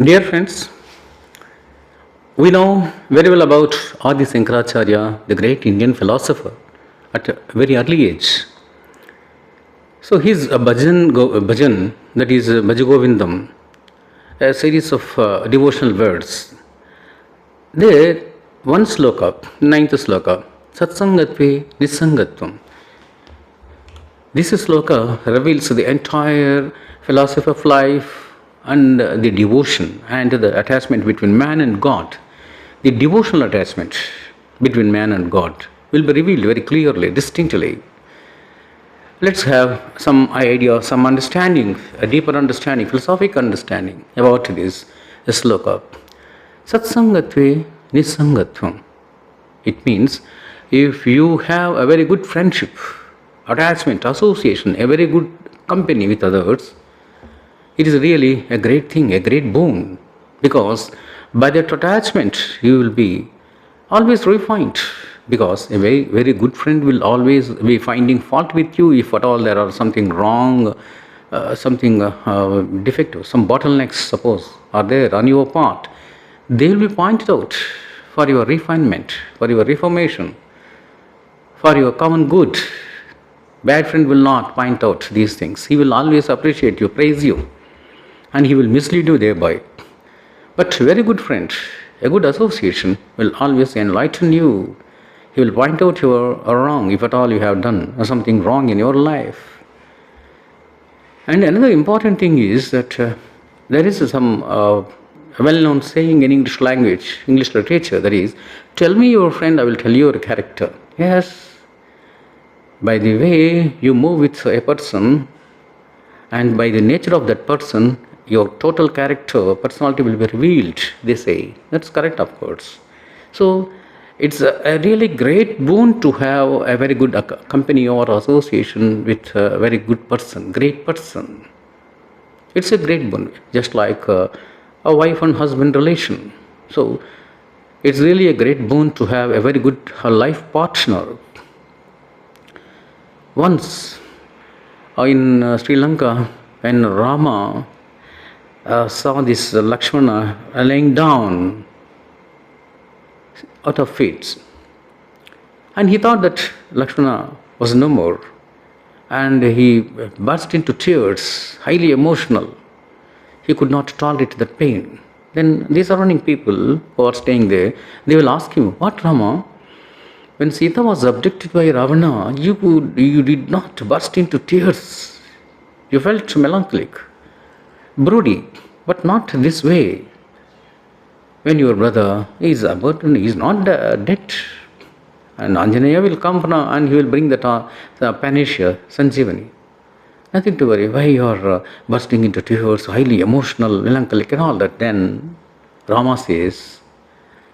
Dear friends, we know very well about Adisankaracharya, the great Indian philosopher, at a very early age. So his bhajan, that is bhajagovindam, a series of devotional words. There, one sloka, ninth sloka, SATSANGATWE NISSANGATWAM. This sloka reveals the entire philosophy of life and the devotion and the attachment between man and God. The devotional attachment between man and God will be revealed very clearly, distinctly. Let's have some idea, some understanding, a deeper understanding, philosophical understanding about this sloka. Satsangatve Nissangatvam. It means if you have a very good friendship, attachment, association, a very good company with others, it is really a great thing, a great boon, because by that attachment you will be always refined, because a very, very good friend will always be finding fault with you if at all there are something wrong, something defective, some bottlenecks suppose are there on your part. They will be pointed out for your refinement, for your reformation, for your common good. Bad friend will not point out these things. He will always appreciate you, praise you, and he will mislead you thereby. But a very good friend, a good association will always enlighten you. He will point out your wrong if at all you have done something wrong in your life. And another important thing is that there is some well-known saying in English language, English literature, that is, tell me your friend, I will tell you your character. Yes, by the way you move with a person and by the nature of that person, your total character, personality will be revealed, they say. That's correct, of course. So it's a really great boon to have a very good company or association with a very good person, great person. It's a great boon, just like a wife and husband relation. So it's really a great boon to have a very good life partner. Once in Sri Lanka, when Rama saw this Lakshmana laying down out of fits, and he thought that Lakshmana was no more, and he burst into tears, highly emotional. He could not tolerate that pain. Then the surrounding people who are staying there, they will ask him, what, Rama? When Sita was abducted by Ravana, you did not burst into tears. You felt melancholic, broody, but not this way. When your brother is abandoned, he is not dead, and Anjaneya will come and he will bring the panacea, Sanjeevani. Nothing to worry. Why you are bursting into tears, highly emotional, melancholic and all that? Then Rama says,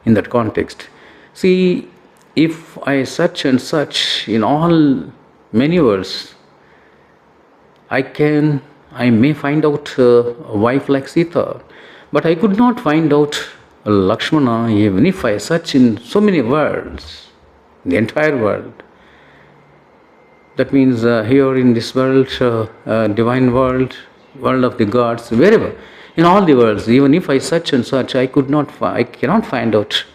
in that context, see, if I such and such in all many words, I may find out a wife like Sita, but I could not find out Lakshmana even if I search in so many worlds, the entire world. That means here in this world, divine world, world of the gods, wherever, in all the worlds, even if I search and search, I cannot find out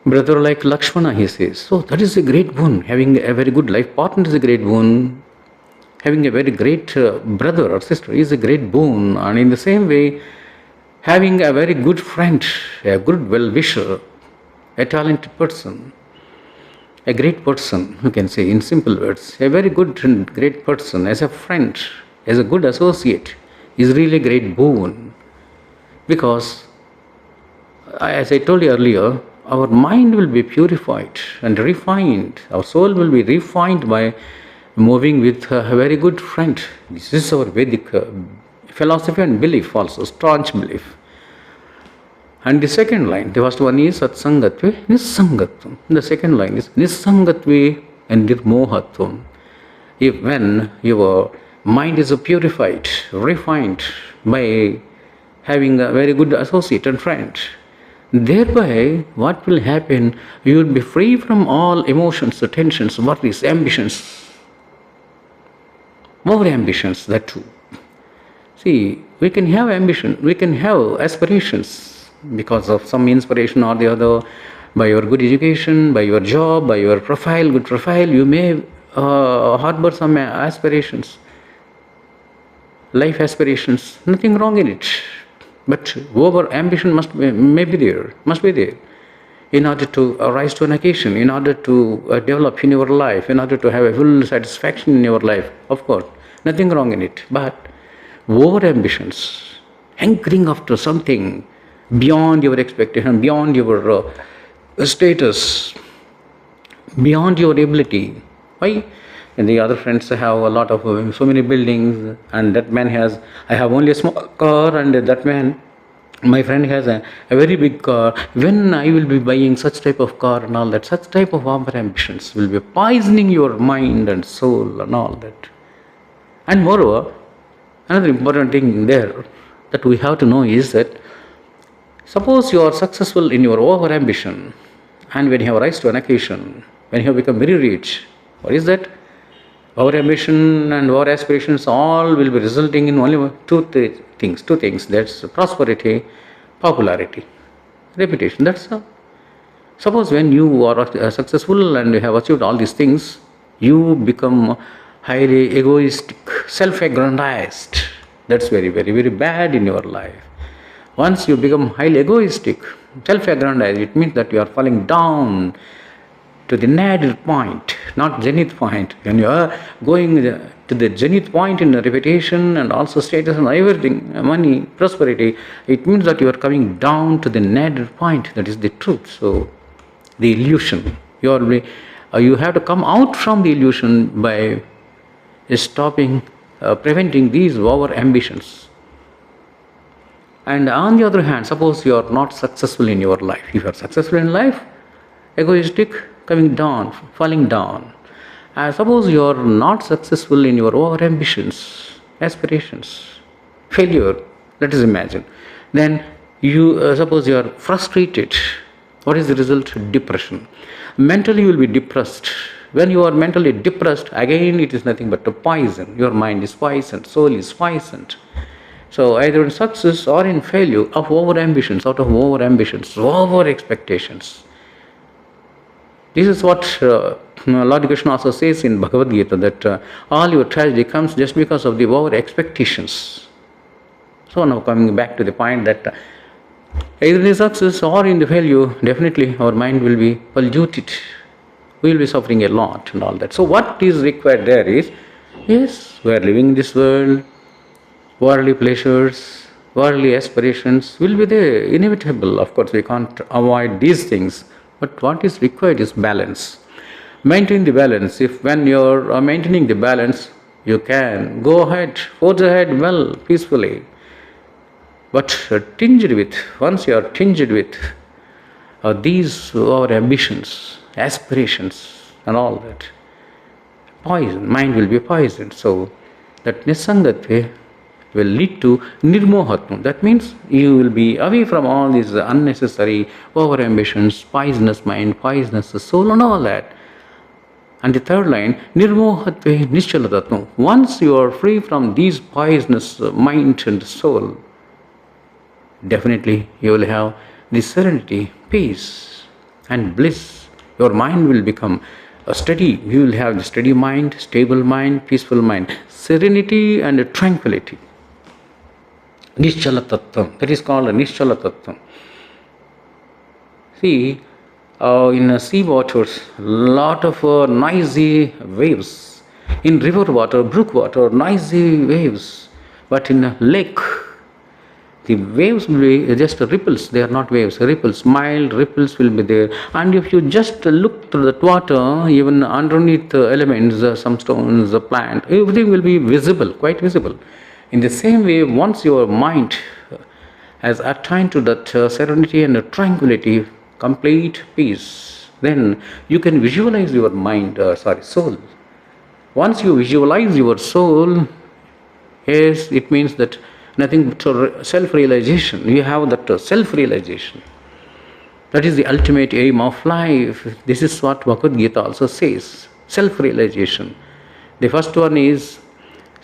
brother like Lakshmana, he says. So that is a great boon. Having a very good life partner is a great boon. Having a very great brother or sister is a great boon. And in the same way, having a very good friend, a good well-wisher, a talented person, a great person, you can say in simple words, a very good and great person, as a friend, as a good associate, is really a great boon. Because, as I told you earlier, our mind will be purified and refined. Our soul will be refined by moving with a very good friend. This is our Vedic philosophy and belief also, staunch belief. And the second line, the first one is Satsangatwe Nissangatvam. The second line is Nissangatve and Nirmohatvam. When your mind is purified, refined by having a very good associate and friend, thereby what will happen? You will be free from all emotions, tensions, worries, ambitions, more ambitions, that too. See, we can have ambition, we can have aspirations because of some inspiration or the other, by your good education, by your job, by your profile, good profile, you may harbor some aspirations, life aspirations, nothing wrong in it. But over ambition must be there in order to rise to an occasion, in order to develop in your life, in order to have a full satisfaction in your life. Of course, nothing wrong in it. But over ambitions, hankering after something beyond your expectation, beyond your status, beyond your ability. Why? And the other friends have a lot of so many buildings, and that man has, I have only a small car, and that man, my friend has a very big car. When I will be buying such type of car and all that, such type of over ambitions will be poisoning your mind and soul and all that. And moreover, another important thing there that we have to know is that suppose you are successful in your over ambition, and when you have rise to an occasion, when you have become very rich, what is that? Our ambition and our aspirations all will be resulting in only two things. That's prosperity, popularity, reputation. That's all. Suppose when you are successful and you have achieved all these things, you become highly egoistic, self-aggrandized. That's very, very, very bad in your life. Once you become highly egoistic, self-aggrandized, it means that you are falling down to the nadir point, not zenith point. When you are going to the zenith point in reputation and also status and everything, money, prosperity, it means that you are coming down to the nadir point. That is the truth. So, the illusion. You have to come out from the illusion by stopping, preventing these over ambitions. And on the other hand, suppose you are not successful in your life. If you are successful in life, egoistic, coming down, falling down. Suppose you are not successful in your over ambitions, aspirations, failure, let us imagine. Then you suppose you are frustrated. What is the result? Depression. Mentally you will be depressed. When you are mentally depressed, again it is nothing but a poison. Your mind is poisoned, soul is poisoned. So either in success or in failure of over ambitions, out of over ambitions, over expectations. This is what Lord Krishna also says in Bhagavad Gita, that all your tragedy comes just because of the over expectations. So now coming back to the point that either in the success or in the failure, definitely our mind will be polluted. We will be suffering a lot and all that. So what is required there is, yes, we are living in this world, worldly pleasures, worldly aspirations will be there, inevitable. Of course, we can't avoid these things. But what is required is balance. Maintain the balance. If when you are maintaining the balance, you can go ahead, forge ahead well, peacefully. But once you are tinged with these our ambitions, aspirations and all that, poison, mind will be poisoned. So that NISSANGATWE will lead to nirmohatvam. That means you will be away from all these unnecessary over ambitions, poisonous mind, poisonous soul and all that. And the third line, nirmohatve nischalatatvam. Once you are free from these poisonous mind and soul, definitely you will have the serenity, peace and bliss. Your mind will become steady. You will have the steady mind, stable mind, peaceful mind, serenity and tranquility. Nischala Tattvam. That is called a Nischala Tattvam. See, in sea waters, lot of noisy waves. In river water, brook water, noisy waves. But in a lake, the waves will be just ripples. They are not waves, ripples. Mild ripples will be there. And if you just look through that water, even underneath the elements, some stones, a plant, everything will be visible, quite visible. In the same way, once your mind has attained to that serenity and tranquility, complete peace, then you can visualize your soul. Once you visualize your soul, yes, it means that nothing but self-realization. You have that self-realization. That is the ultimate aim of life. This is what Bhagavad Gita also says. Self-realization. The first one is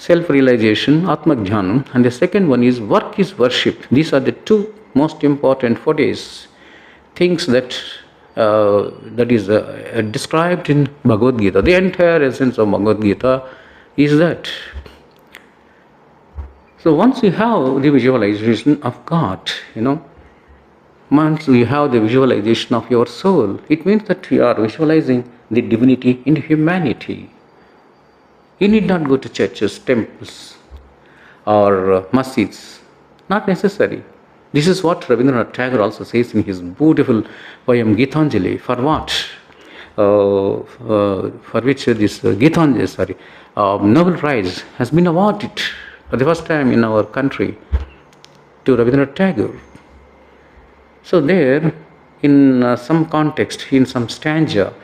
self-realization, Atmajnanam, and the second one is work is worship. These are the two most important fortes, things that is described in Bhagavad Gita. The entire essence of Bhagavad Gita is that. So once you have the visualization of God, once you have the visualization of your soul, it means that you are visualizing the divinity in humanity. You need not go to churches, temples, or masjids. Not necessary. This is what Rabindranath Tagore also says in his beautiful poem Gitanjali. For what? For which this Gitanjali, Nobel Prize has been awarded for the first time in our country to Rabindranath Tagore. So there, in some context, in some stanza,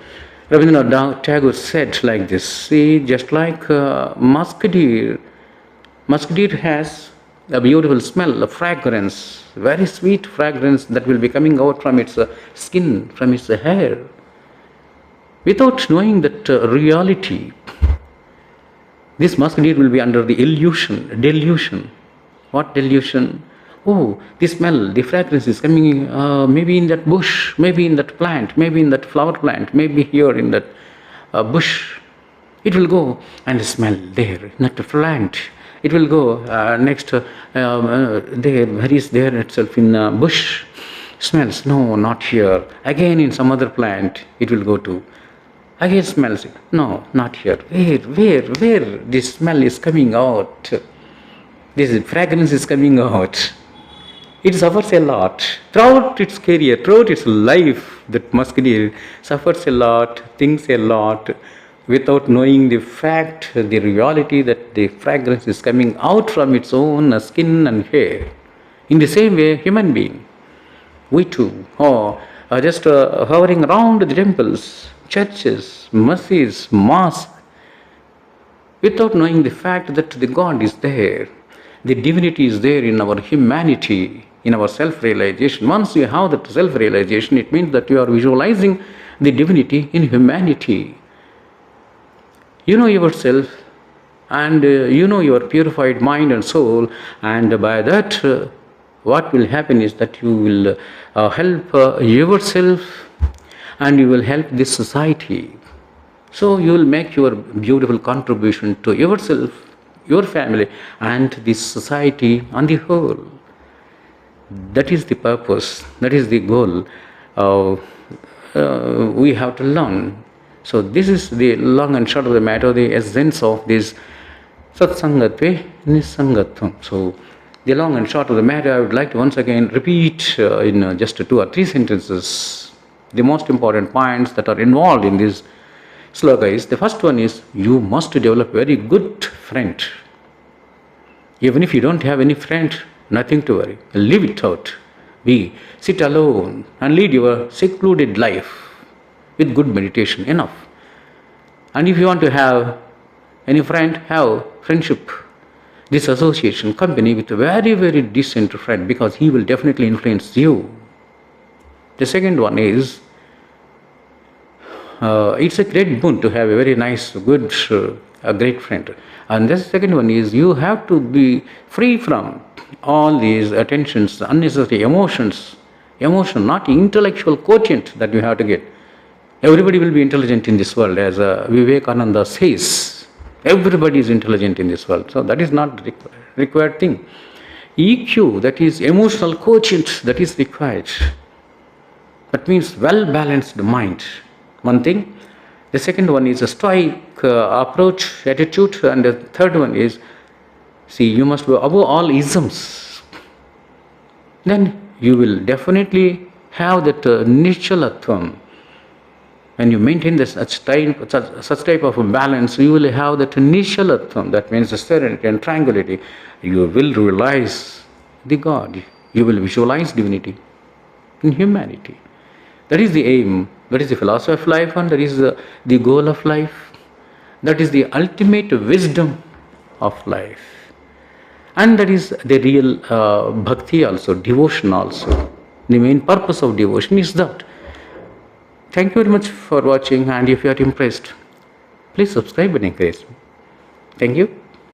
Rabindranath Tagore said like this: see, just like musk deer has a beautiful smell, a fragrance, very sweet fragrance that will be coming out from its skin, from its hair. Without knowing that reality, this musk deer will be under the delusion. What delusion? Oh, the smell, the fragrance is coming maybe in that bush, maybe in that plant, maybe in that flower plant, maybe here in that bush. It will go and smell there, in that plant. It will go next there, where is there itself in bush. Smells, no, not here. Again in some other plant, it will go to. Again smells, no, not here. Where this smell is coming out? This fragrance is coming out. It suffers a lot. Throughout its career, throughout its life, that musk deer suffers a lot, thinks a lot, without knowing the fact, the reality that the fragrance is coming out from its own skin and hair. In the same way, human being, we too, are just hovering around the temples, churches, masjids, mosques, without knowing the fact that the God is there. The divinity is there in our humanity, in our self-realization. Once you have that self-realization, it means that you are visualizing the divinity in humanity. You know yourself, and you know your purified mind and soul, and by that what will happen is that you will help yourself, and you will help this society. So you will make your beautiful contribution to yourself, your family, and this society on the whole. That is the purpose, that is the goal we have to learn. So this is the long and short of the matter, the essence of this SATSANGATWE, NISSANGATWAM. So the long and short of the matter, I would like to once again repeat in just 2 or 3 sentences the most important points that are involved in this sloka. Is the first one is, you must develop a very good friend. Even if you don't have any friend, nothing to worry. Live it out. Sit alone and lead your secluded life with good meditation, enough. And if you want to have any friend, have friendship, this association, company with a very, very decent friend, because he will definitely influence you. The second one is, it's a great boon to have a very nice, good, a great friend. And the second one is, you have to be free from all these attentions, unnecessary emotions, not intellectual quotient that you have to get. Everybody will be intelligent in this world, as Vivekananda says. Everybody is intelligent in this world. So that is not the required thing. EQ, that is emotional quotient, that is required. That means well-balanced mind. One thing. The second one is a stoic approach, attitude. And the third one is, see, you must be above all isms. Then you will definitely have that nichalatvam. When you maintain this such type of a balance, you will have that nichalatvam. That means the serenity and tranquility. You will realize the God. You will visualize divinity in humanity. That is the aim. That is the philosophy of life, and that is the goal of life. That is the ultimate wisdom of life. And that is the real bhakti also, devotion also. The main purpose of devotion is that. Thank you very much for watching, and if you are impressed, please subscribe and encourage me. Thank you.